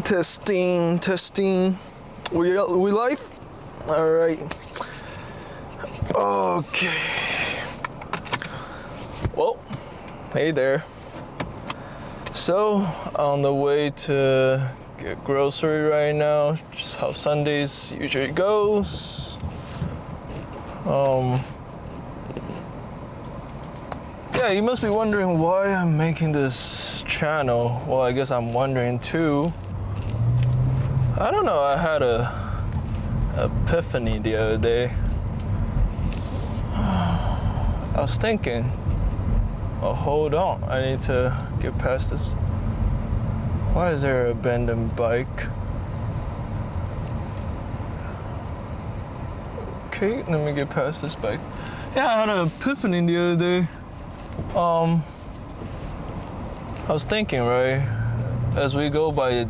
Testing. We live? All right. Okay. Well, hey there. So, on the way to get grocery right now, just how Sundays usually goes. Yeah, you must be wondering why I'm making this channel. Well, I guess I'm wondering too. I don't know, I had a epiphany the other day. I was thinking, oh, hold on, I need to get past this. Why is there an abandoned bike? Okay, let me get past this bike. Yeah, I had an epiphany the other day. I was thinking, right, as we go by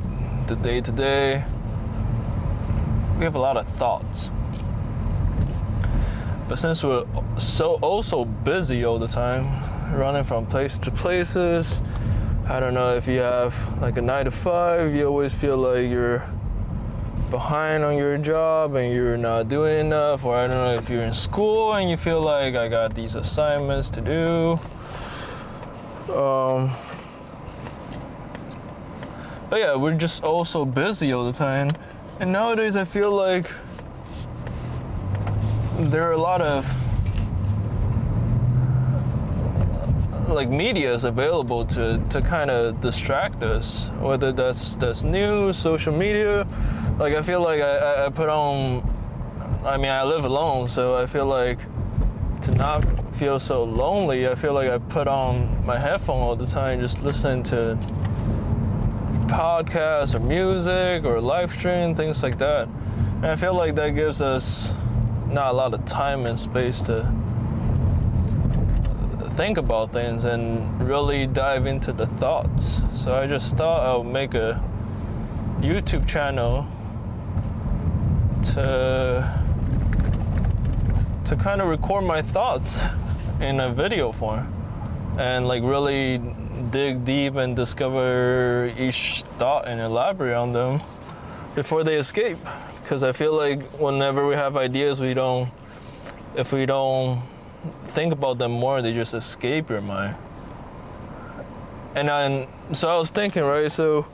the day to day, we have a lot of thoughts. But since we're so busy all the time, running from place to places, I don't know if you have like a 9 to 5, you always feel like you're behind on your job and you're not doing enough, or I don't know if you're in school and you feel like I got these assignments to do. But yeah, we're just all so busy all the time. And nowadays I feel like there are a lot of like medias available to kind of distract us, whether that's news, social media. Like I feel like I put on, I mean I live alone, so I feel like to not feel so lonely, I feel like I put on my headphone all the time, just listening to podcasts or music or live stream, things like that. And I feel like that gives us not a lot of time and space to think about things and really dive into the thoughts. So I just thought I would make a YouTube channel to kind of record my thoughts in a video form and like really dig deep and discover each thought and elaborate on them before they escape. Because I feel like whenever we have ideas, if we don't think about them more, they just escape your mind. And so I was thinking, right, so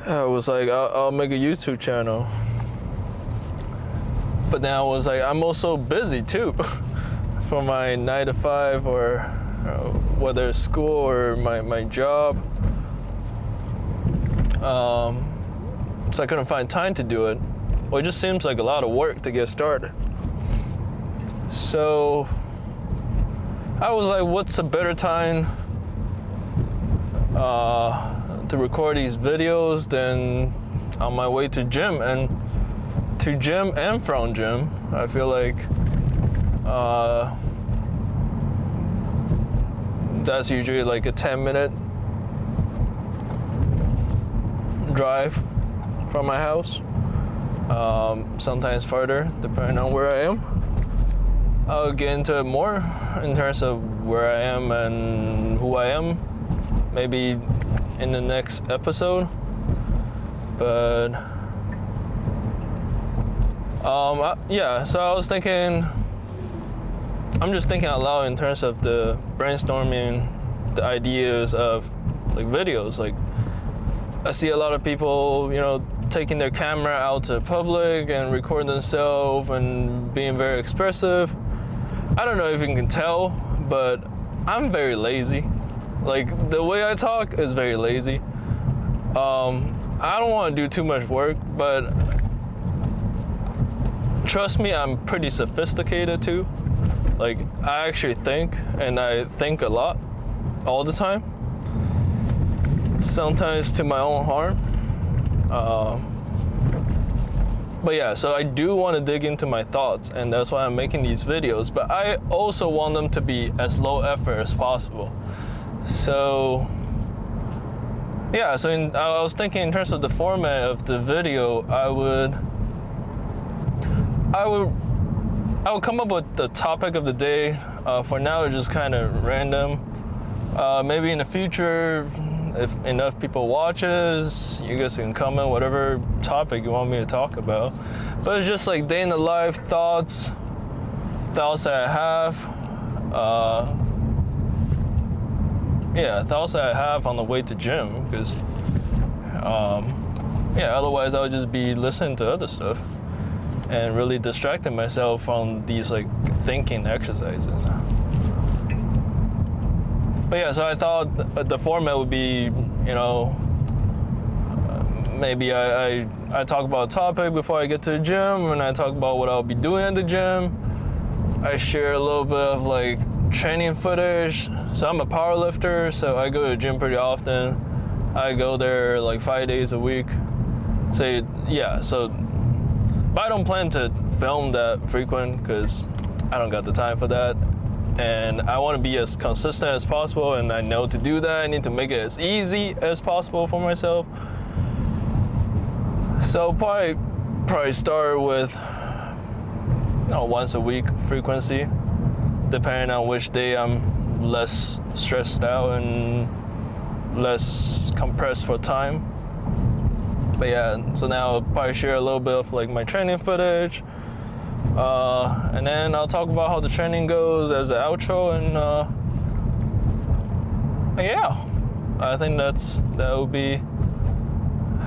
I was like, I'll make a YouTube channel. But then I was like, I'm also busy too for my 9 to 5 or whether it's school or my job. So I couldn't find time to do it. Well, it just seems like a lot of work to get started. So I was like, what's a better time to record these videos than on my way to gym and from gym. I feel like that's usually like a 10-minute drive from my house, sometimes further depending on where I am. I'll get into it more in terms of where I am and who I am, maybe in the next episode. But yeah, so I was thinking, I'm just thinking out loud in terms of the brainstorming the ideas of like videos. Like I see a lot of people, you know, taking their camera out to public and recording themselves and being very expressive. I don't know if you can tell, but I'm very lazy. Like the way I talk is very lazy. I don't want to do too much work, but trust me, I'm pretty sophisticated too. Like I actually think, and I think a lot, all the time. Sometimes to my own harm. But yeah, so I do want to dig into my thoughts, and that's why I'm making these videos. But I also want them to be as low effort as possible. So yeah, so I was thinking in terms of the format of the video, I would come up with the topic of the day. For now, it's just kind of random. Maybe in the future, if enough people watches, you guys can comment whatever topic you want me to talk about. But it's just like day in the life thoughts that I have. Thoughts that I have on the way to gym, because otherwise I would just be listening to other stuff and really distracting myself from these like thinking exercises. But yeah, so I thought the format would be, maybe I talk about a topic before I get to the gym, and I talk about what I'll be doing at the gym. I share a little bit of like training footage. So I'm a power lifter, so I go to the gym pretty often. I go there like 5 days a week. But I don't plan to film that frequent because I don't got the time for that. And I want to be as consistent as possible, and I know to do that I need to make it as easy as possible for myself. So probably start with once a week frequency, depending on which day I'm less stressed out and less compressed for time. But yeah, so now I'll probably share a little bit of like my training footage, and then I'll talk about how the training goes as an outro, and I think that would be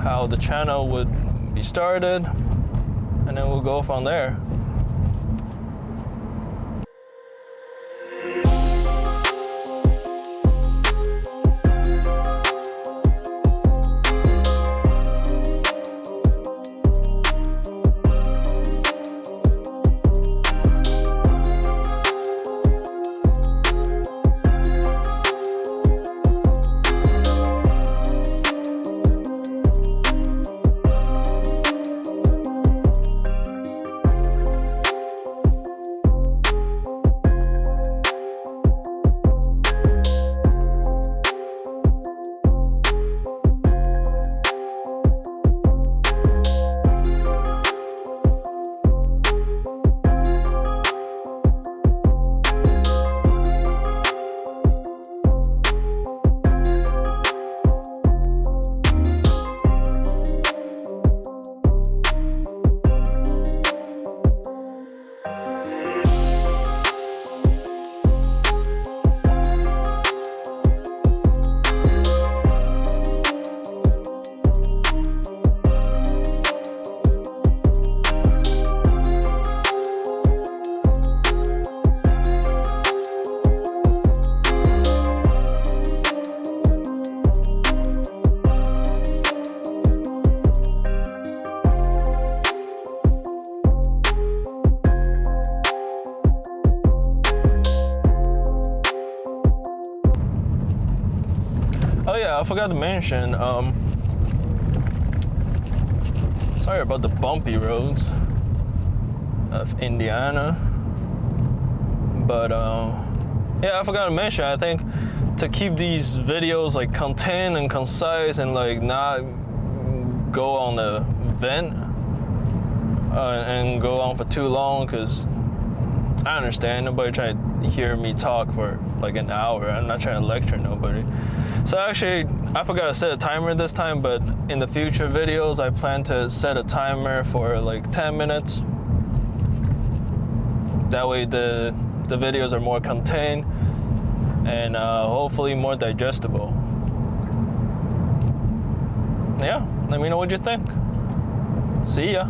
how the channel would be started, and then we'll go from there. Oh yeah, I forgot to mention, sorry about the bumpy roads of Indiana, but I forgot to mention, I think to keep these videos like contained and concise and like not go on a vent and go on for too long, because I understand nobody trying to hear me talk for like an hour. I'm not trying to lecture nobody. So actually, I forgot to set a timer this time, but in the future videos, I plan to set a timer for like 10 minutes. That way the videos are more contained and hopefully more digestible. Yeah, let me know what you think. See ya.